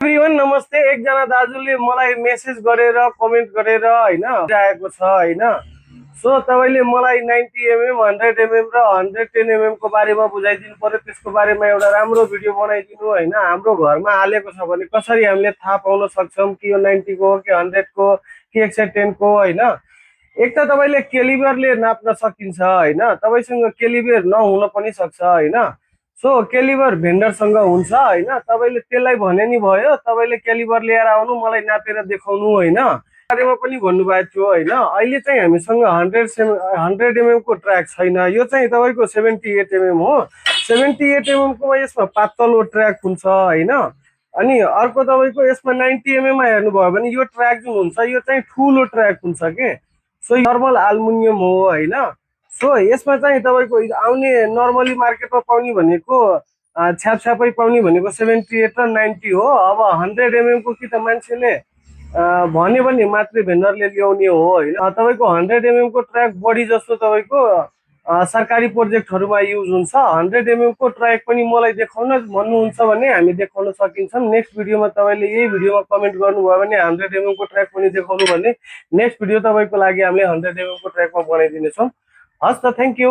Everyone नमस्ते। एकजना दाजुले मलाई मेसेज गरेर कमेन्ट गरेर हैन आएको छ हैन। सो तपाईले मलाई 90 mm 100 mm र 110 mm को बारेमा बुझाइदिनु पर्यो। त्यसको बारेमा एउटा राम्रो भिडियो बनाइदिनु हैन। हाम्रो घरमा हालेको छ भने कसरी हामीले थाहा पाउन सक्छौं कि यो 90 को कि 100 को कि 110 को हैन। एक त तपाईले क्यालिबरले नाप्न सकिन्छ हैन। तपाईसँग क्यालिबर नहुन पनि सक्छ हैन। सो क्यालिबर भेन्डरसँग हुन्छ हैन। तपाईले त्यसलाई भने नि भयो, तपाईले क्यालिबर लिएर आउनु, मलाई नापेर देखाउनु हैन। बारेमा पनि भन्नुभएको थियो हैन। अहिले चाहिँ हामीसँग 100 mm को ट्र्याक छैन। यो चाहिँ तपाईको 78 mm हो। 78 mm को यसमा पातलो ट्र्याक हुन्छ हैन। अनि अर्को तपाईको यसमा 90 mm मा हेर्नुभयो भने यो ट्र्याक जुन हुन्छ यो चाहिँ ठुलो ट्र्याक हुन्छ के। सो नर्मल एल्युमिनियम हो हैन। सो यसमा चाहिँ तपाईको आउने नर्मली मार्केटमा पाउने भनेको छ्यापछ्यापै पाउने भनेको 78 र 90 हो। अब 100 mm को कि त मान्छेले भन्यो भने मात्रै भेन्डरले ल्याउने हो हैन। तपाईको 100 mm को ट्र्याक बढी जस्तो तपाईको सरकारी प्रोजेक्टहरुमा युज हुन्छ। 100 mm को ट्र्याक पनि मलाई देखाउन भन्नुहुन्छ भने हामी देखाउन सकिन्छौं। नेक्स्ट भिडियोमा तपाईले यही भिडियोमा कमेन्ट गर्नुभयो भने 100 mm को ट्र्याक पनि देखाउनु भने नेक्स्ट भिडियो तपाईको लागि हामीले 100 mm को ट्र्याकमा बनाइदिनेछौं। हस् त, थ्यांक यू।